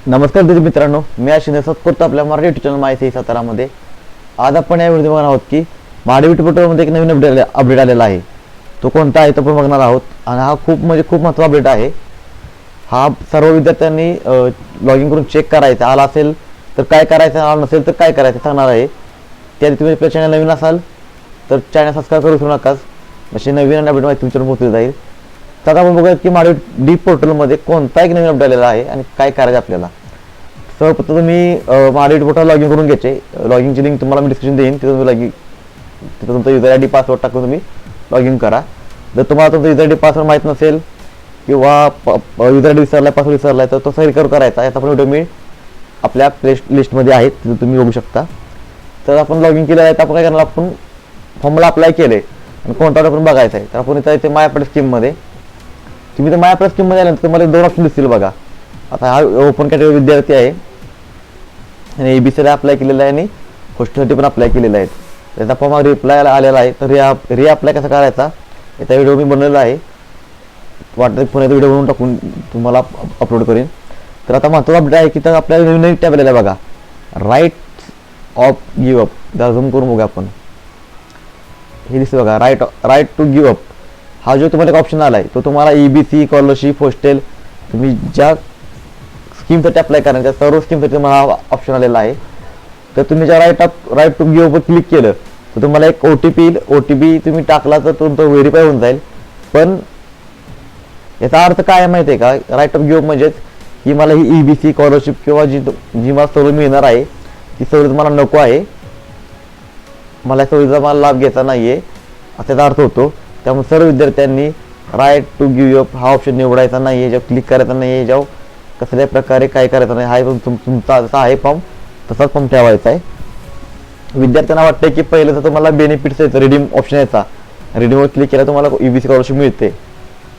नमस्कार दिदी मित्रांनो, मी आशिष करतो आपल्या मराठी युट्यूब चॅनल माहिती सातारामध्ये. आज आपण या व्हिडिओ बघणार आहोत की महाडीबीटी पोर्टलमध्ये एक नवीन अपडेट आलेला आहे. तो कोणता आहे तो पण बघणार आहोत आणि हा खूप महत्त्वाचा अपडेट आहे. हा सर्व विद्यार्थ्यांनी लॉग इन करून चेक करायचा. आला असेल तर काय करायचं, आला नसेल तर काय करायचं सांगणार आहे. त्याआधी तुम्ही आपल्या चॅनल नवीन असाल तर चॅनल सबस्क्राईब करू विसरू नकाच. अशी नवीन अपडेट माहिती तुमच्यावर पोहोचली जाईल. तर आपण बघूया की महाडीबीटी पोर्टलमध्ये कोणता एक नवीन अपडेट आलेला आहे आणि काय करायचं आपल्याला. सर्वप्रथम तुम्ही महाडीबीटी पोर्टल लॉग इन करून घ्यायचे. लॉगिनची लिंक तुम्हाला मी डिस्क्रिप्शन देईन. तिथं तुमचा युजर ID पासवर्ड टाकून तुम्ही लॉग इन करा. जर तुम्हाला तुमचा युजर ID पासवर्ड माहीत नसेल किंवा युजर ID विसरलाय, पासवर्ड विसरलाय तर तो सही करायचा. याचा पण व्हिडिओ मी आपल्या प्ले लिस्टमध्ये आहेत, तिथं तुम्ही बघू शकता. तर आपण लॉग इन केलं आहे तर आपण काय करणार, आपण फॉर्मला अप्लाय केले आणि कोणता आपण बघायचा आहे. तर आपण इथे माय अपडेट स्कीममध्ये तुम्ही तर माय अपडेट स्कीममध्ये आल्यानंतर तुम्हाला दोन ऑप्शन दिसतील बघा. आता हा ओपन कॅटेगरी विद्यार्थी आहे आणि ABCला अप्लाय केलेला आहे आणि हॉस्टेलसाठी पण अप्लाय केलेला आहे. त्याचा फॉर्म रिप्लाय आलेला आहे. तर रिअप्लाय कसा करायचा याचा व्हिडिओ मी बनवलेला आहे. वाटतं पुन्हा व्हिडिओ बनवून टाकून तुम्हाला अपलोड करेन. तर आता महत्त्वाचा अपडेट आहे की तर आपल्याला नवीन टॅब आलेला आहे बघा, राईट ऑफ गिव्ह अप. जरा झूम करून बघा आपण, हे दिसतं बघा, राईट टू गिव्ह अप. हा जो तुम्हाला एक ऑप्शन आला आहे तो तुम्हाला EBC, स्कॉलरशिप, हॉस्टेल तुम्ही ज्या स्कीमसाठी अप्लाय करायच्या सर्व स्कीमसाठी तुम्हाला हा ऑप्शन आलेला आहे. तर तुम्ही ज्या right to give up click केलं तर तुम्हाला एक OTP येईल. OTP तुम्ही टाकला तर तुमचं व्हेरीफाय होऊन जाईल. पण याचा अर्थ काय माहिती आहे का, राईट ऑफ गिव्ह अप म्हणजेच की मला ही EBC, स्कॉलरशिप किंवा जी मला सवलत मिळणार आहे ती सवलत मला नको आहे, मला सवलतीचा मला लाभ घ्यायचा नाही आहे असा अर्थ होतो. त्यामुळे सर्व विद्यार्थ्यांनी राईट टू गिव्ह अप हा ऑप्शन निवडायचा नाही आहे, जेव्हा क्लिक करायचा नाही आहे, जेव्हा कसल्या प्रकारे काय करायचं नाही. हा तुमचा जसा आहे फॉर्म तसाच फॉर्म ठेवायचा आहे. विद्यार्थ्यांना वाटतं की पहिलं तर तुम्हाला बेनिफिट्स यायचं, रिडीम ऑप्शन यायचा, रिडीमवर क्लिक केला तुम्हाला EBC स्कॉलरशिप मिळते.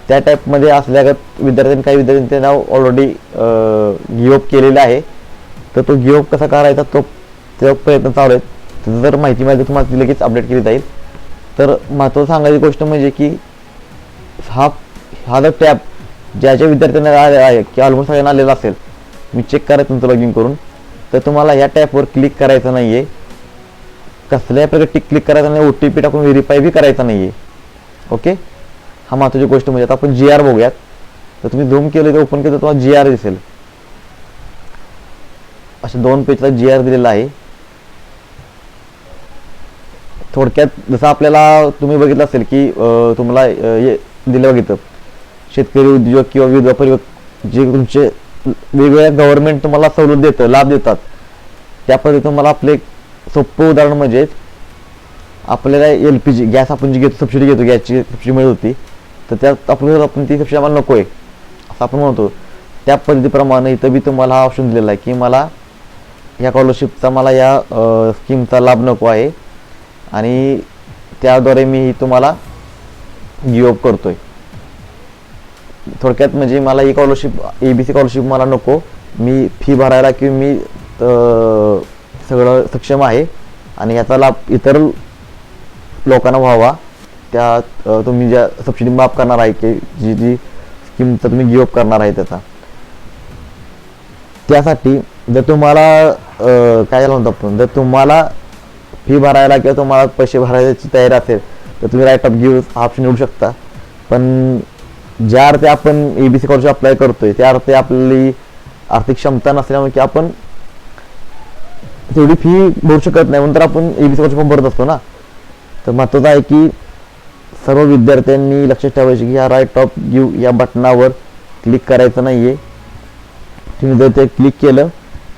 त्या टाईपमध्ये असल्यागत विद्यार्थ्यांनी काही विद्यार्थ्यांचे नाव ऑलरेडी गिव्ह अप केलेलं आहे. तर तो गिव्ह अप कसा करायचा तो प्रयत्न चालू आहे. त्याची जर माहिती तुम्हाला लगेच अपडेट केली जाईल. तर महत्त्वाचं सांगायची गोष्ट म्हणजे की हा जर टॅब ज्या विद्यार्थ्यांना आलेला आहे की ऑलमोस्ट सगळ्यांना आलेला असेल, मी चेक करायचं तुमचं लॉग इन करून, तर तुम्हाला या टॅबवर क्लिक करायचं नाही आहे, कसल्याही प्रकारे क्लिक करायचं नाही, OTP टाकून व्हेरीफाय बी करायचं नाही आहे. ओके, हा महत्त्वाची गोष्ट. म्हणजे आता आपण GR बघूयात. तर तुम्ही झूम केलं तर ओपन केलं तर तुम्हाला GR दिसेल. अशा 2 पेजला GR दिलेला आहे. थोडक्यात जसं आपल्याला तुम्ही बघितलं असेल की तुम्हाला दिलं बघितलं शेतकरी, उद्योग किंवा विधवा परिवार जे तुमचे वेगवेगळ्या गव्हर्नमेंट तुम्हाला सवलत देतं, लाभ देतात, त्या पद्धतीने तुम्हाला आपले सोपं उदाहरण म्हणजे आपल्याला LPG गॅस आपण जी घेतो, सबसिडी घेतो, गॅसची सबसिडी मिळत होती, तर त्यात आपण ती सबसिडी आम्हाला नको आहे असं आपण म्हणतो. त्या पद्धतीप्रमाणे इथं बी तुम्हाला हा ऑप्शन दिलेला आहे की मला या स्कॉलरशिपचा, मला या स्कीमचा लाभ नको आहे आणि त्याद्वारे मी तुम्हाला गिव्ह अप करतोय. थोडक्यात म्हणजे मला ही स्कॉलरशिप, EBC स्कॉलरशिप मला नको, मी फी भरायला किंवा मी सगळं सक्षम आहे आणि याचा लाभ इतर लोकांना व्हावा. त्या तुम्ही ज्या सबसिडी माफ करणार आहे की जी स्कीमचा तुम्ही गिव्ह अप करणार आहे त्यासाठी जर तुम्हाला काय म्हणतो आपण, जर तुम्हाला फी भरायला किंवा तुम्हाला पैसे भरायची तयारी असेल तर तुम्ही राईट ऑफ गिव्ह हा ऑप्शन निवडू शकता. पण ज्या अर्थी आपण EBC स्कॉलरशिप अप्लाय करतोय त्या अर्थी आपली आर्थिक क्षमता नसल्यामुळे की आपण तेवढी फी भरू शकत नाही, म्हणून तर आपण EBC स्कॉलरशिप भरत असतो ना. तर महत्त्वाचं आहे की सर्व विद्यार्थ्यांनी लक्षात ठेवायचे की या राईट ऑफ गिव्ह या बटनावर क्लिक करायचं नाही आहे. तुम्ही जर ते क्लिक केलं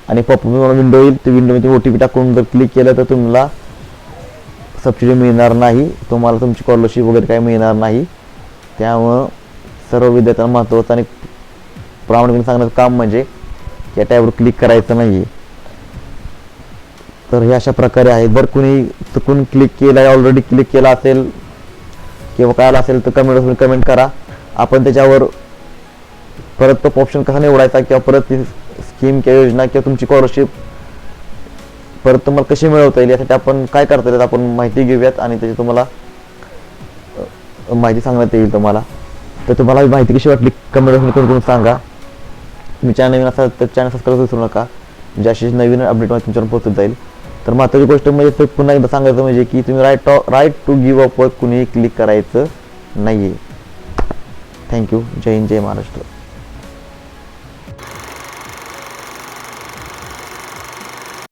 आणि तुम्हाला विंडो येईल, ते विंडोमध्ये OTP टाकून जर क्लिक केलं तर तुम्हाला सबसिडी मिळणार नाही, तुम्हाला तुमची स्कॉलरशिप वगैरे काही मिळणार नाही. त्यामुळं सर्व विद्यार्थ्यांना महत्त्वाचं आणि प्रामाणिकपणे सांगण्याचं काम म्हणजे या टॅबवर क्लिक करायचं नाही आहे. तर हे अशा प्रकारे आहे. जर कुणी चुकून क्लिक केलं आहे, ऑलरेडी क्लिक केला असेल किंवा काय असेल तर कमेंट करा. आपण त्याच्यावर परत तो ऑप्शन कसा निवडायचा किंवा परत ती स्कीम किंवा योजना किंवा तुमची स्कॉलरशिप परत तुम्हाला कशी मिळवता येईल यासाठी आपण काय करता येईल आपण माहिती घेऊयात आणि त्याची तुम्हाला माहिती सांगण्यात येईल तुम्हाला. तर तुम्हाला माहिती कशी वाटली कमेंट करून सांगा. तुम्ही चॅनल नवीन असाल तर चॅनल सबस्क्राईब विसरू नका, म्हणजे अशी नवीन अपडेट मला तुमच्यावर पोहोचत जाईल. तर महत्त्वाची गोष्ट म्हणजे पुन्हा एकदा सांगायचं म्हणजे की तुम्ही राईट टू गिव्ह अपवर कुणीही क्लिक करायचं नाही आहे. थँक्यू. जय हिंद, जय महाराष्ट्र.